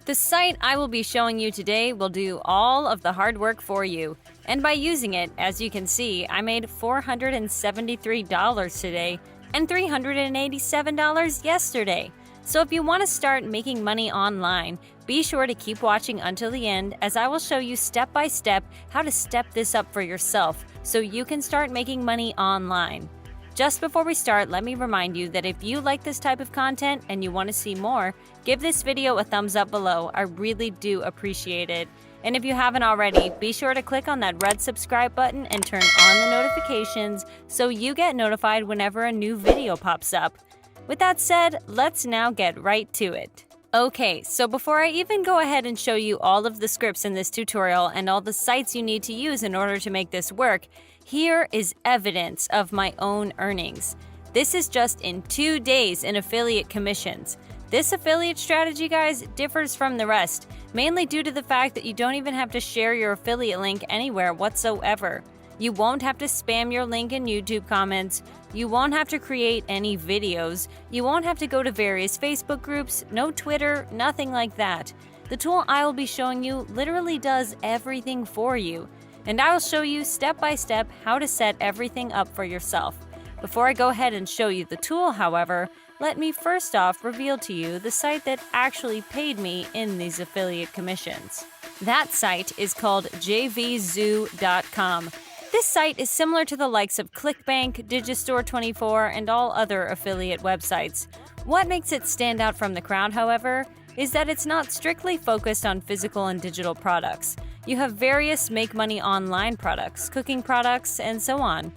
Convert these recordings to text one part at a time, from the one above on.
The site I will be showing you today will do all of the hard work for you. And by using it, as you can see, I made $473 today and $387 yesterday. So if you want to start making money online, be sure to keep watching until the end, as I will show you step by step how to step this up for yourself so you can start making money online. Just before we start, let me remind you that if you like this type of content and you want to see more, give this video a thumbs up below. I really do appreciate it. And if you haven't already, be sure to click on that red subscribe button and turn on the notifications so you get notified whenever a new video pops up. With that said, let's now get right to it. Okay, so before I even go ahead and show you all of the scripts in this tutorial and all the sites you need to use in order to make this work, here is evidence of my own earnings. This is just in 2 days in affiliate commissions. This affiliate strategy, guys, differs from the rest, mainly due to the fact that you don't even have to share your affiliate link anywhere whatsoever. You won't have to spam your link in YouTube comments. You won't have to create any videos. You won't have to go to various Facebook groups, no Twitter, nothing like that. The tool I will be showing you literally does everything for you. And I will show you step by step how to set everything up for yourself. Before I go ahead and show you the tool, however, let me first off reveal to you the site that actually paid me in these affiliate commissions. That site is called jvzoo.com. This site is similar to the likes of ClickBank, Digistore24, and all other affiliate websites. What makes it stand out from the crowd, however, is that it's not strictly focused on physical and digital products. You have various make money online products, cooking products, and so on.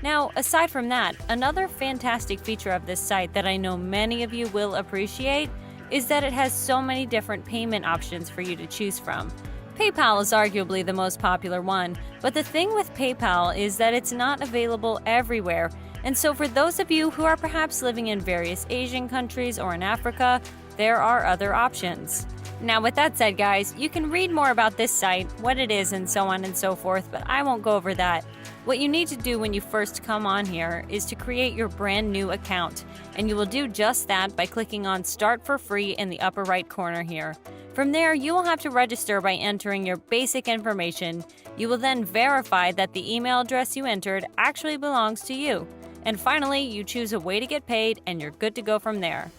Now, aside from that, another fantastic feature of this site that I know many of you will appreciate is that it has so many different payment options for you to choose from. PayPal is arguably the most popular one, but the thing with PayPal is that it's not available everywhere. And so for those of you who are perhaps living in various Asian countries or in Africa, there are other options. Now, with that said, guys, you can read more about this site, what it is, and so on and so forth, but I won't go over that. What you need to do when you first come on here is to create your brand new account, and you will do just that by clicking on Start for Free in the upper right corner here. From there, you will have to register by entering your basic information. You will then verify that the email address you entered actually belongs to you. And finally, you choose a way to get paid, and you're good to go from there.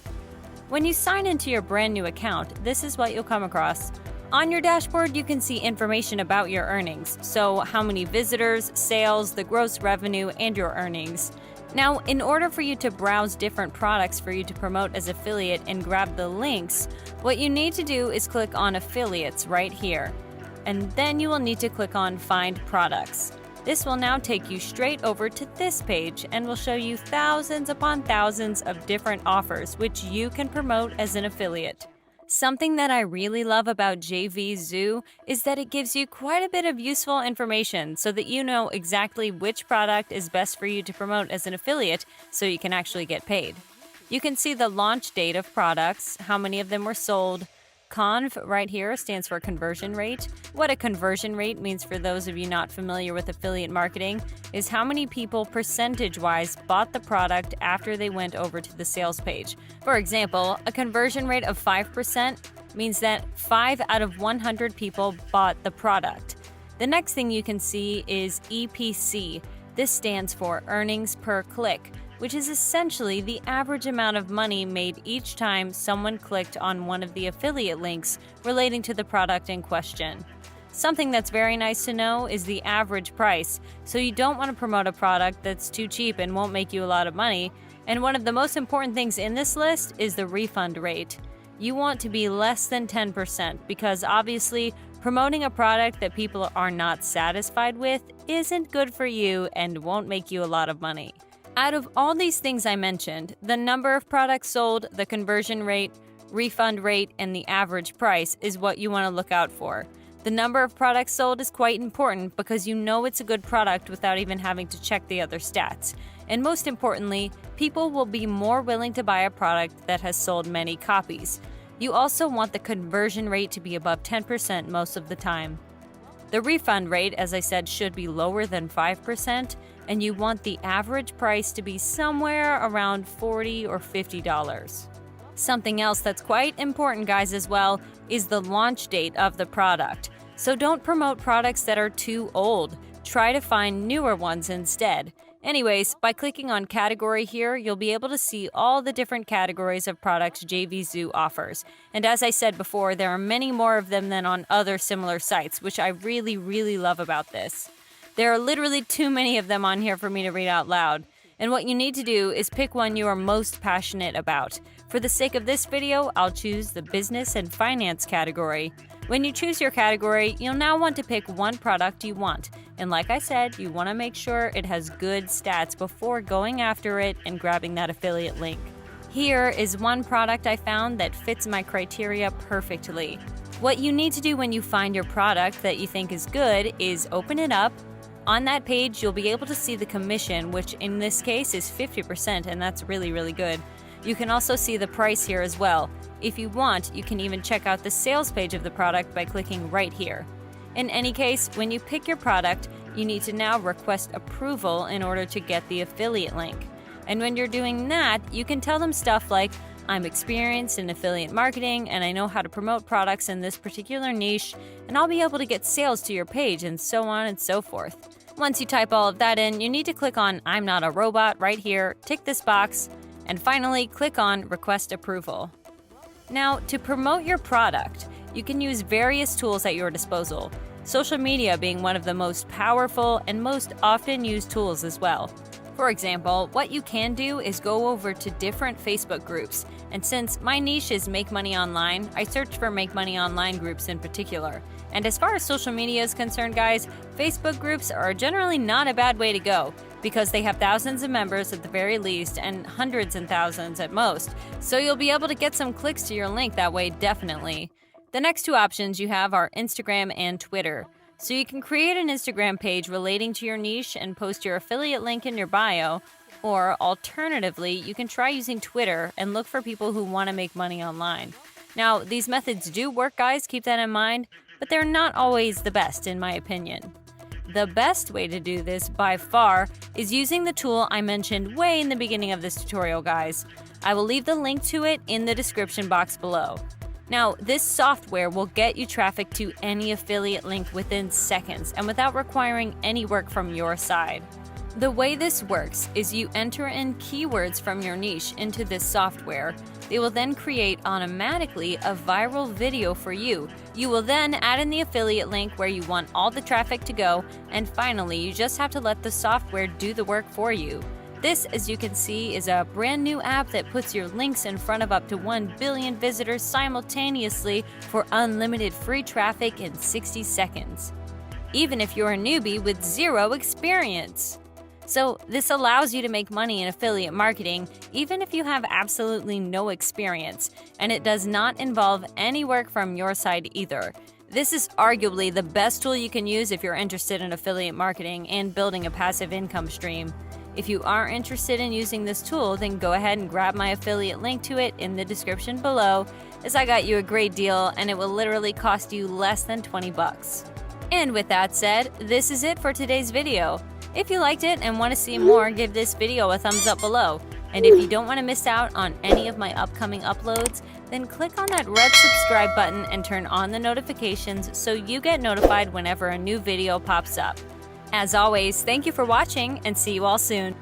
When you sign into your brand new account, this is what you'll come across. On your dashboard, you can see information about your earnings, so how many visitors, sales, the gross revenue, and your earnings. Now, in order for you to browse different products for you to promote as affiliate and grab the links, what you need to do is click on Affiliates right here. And then you will need to click on Find Products. This will now take you straight over to this page and will show you thousands upon thousands of different offers which you can promote as an affiliate. Something that I really love about JVZoo is that it gives you quite a bit of useful information so that you know exactly which product is best for you to promote as an affiliate so you can actually get paid. You can see the launch date of products, how many of them were sold. Conv right here stands for conversion rate. What a conversion rate means for those of you not familiar with affiliate marketing is how many people percentage-wise bought the product after they went over to the sales page. For example, a conversion rate of 5% means that 5 out of 100 people bought the product. The next thing you can see is EPC. This stands for earnings per click, which is essentially the average amount of money made each time someone clicked on one of the affiliate links relating to the product in question. Something that's very nice to know is the average price, so you don't want to promote a product that's too cheap and won't make you a lot of money. And one of the most important things in this list is the refund rate. You want to be less than 10% because obviously promoting a product that people are not satisfied with isn't good for you and won't make you a lot of money. Out of all these things I mentioned, the number of products sold, the conversion rate, refund rate, and the average price is what you want to look out for. The number of products sold is quite important because you know it's a good product without even having to check the other stats. And most importantly, people will be more willing to buy a product that has sold many copies. You also want the conversion rate to be above 10% most of the time. The refund rate, as I said, should be lower than 5%, and you want the average price to be somewhere around $40 or $50. Something else that's quite important, guys, as well, is the launch date of the product. So don't promote products that are too old. Try to find newer ones instead. Anyways, by clicking on category here, you'll be able to see all the different categories of products JVZoo offers. And as I said before, there are many more of them than on other similar sites, which I really, really love about this. There are literally too many of them on here for me to read out loud. And what you need to do is pick one you are most passionate about. For the sake of this video, I'll choose the business and finance category. When you choose your category, you'll now want to pick one product you want. And like I said, you want to make sure it has good stats before going after it and grabbing that affiliate link. Here is one product I found that fits my criteria perfectly. What you need to do when you find your product that you think is good is open it up. On that page, you'll be able to see the commission, which in this case is 50%, and that's really, really good. You can also see the price here as well. If you want, you can even check out the sales page of the product by clicking right here. In any case, when you pick your product, you need to now request approval in order to get the affiliate link. And when you're doing that, you can tell them stuff like, I'm experienced in affiliate marketing and I know how to promote products in this particular niche, and I'll be able to get sales to your page, and so on and so forth. Once you type all of that in, you need to click on I'm not a robot right here, tick this box, and finally click on Request Approval. Now, to promote your product, you can use various tools at your disposal, social media being one of the most powerful and most often used tools as well. For example, what you can do is go over to different Facebook groups, and since my niche is Make Money Online, I searched for Make Money Online groups in particular. And as far as social media is concerned, guys, Facebook groups are generally not a bad way to go, because they have thousands of members at the very least and hundreds and thousands at most, so you'll be able to get some clicks to your link that way definitely. The next two options you have are Instagram and Twitter. So you can create an Instagram page relating to your niche and post your affiliate link in your bio, or alternatively, you can try using Twitter and look for people who want to make money online. Now, these methods do work, guys, keep that in mind, but they're not always the best in my opinion. The best way to do this, by far, is using the tool I mentioned way in the beginning of this tutorial, guys. I will leave the link to it in the description box below. Now, this software will get you traffic to any affiliate link within seconds and without requiring any work from your side. The way this works is you enter in keywords from your niche into this software. They will then create automatically a viral video for you. You will then add in the affiliate link where you want all the traffic to go, and finally, you just have to let the software do the work for you. This, as you can see, is a brand new app that puts your links in front of up to 1 billion visitors simultaneously for unlimited free traffic in 60 seconds, even if you're a newbie with zero experience. So this allows you to make money in affiliate marketing even if you have absolutely no experience, and it does not involve any work from your side either. This is arguably the best tool you can use if you're interested in affiliate marketing and building a passive income stream. If you are interested in using this tool, then go ahead and grab my affiliate link to it in the description below, as I got you a great deal and it will literally cost you less than 20 bucks. And with that said, this is it for today's video. If you liked it and want to see more, give this video a thumbs up below. And if you don't want to miss out on any of my upcoming uploads, then click on that red subscribe button and turn on the notifications so you get notified whenever a new video pops up. As always, thank you for watching and see you all soon.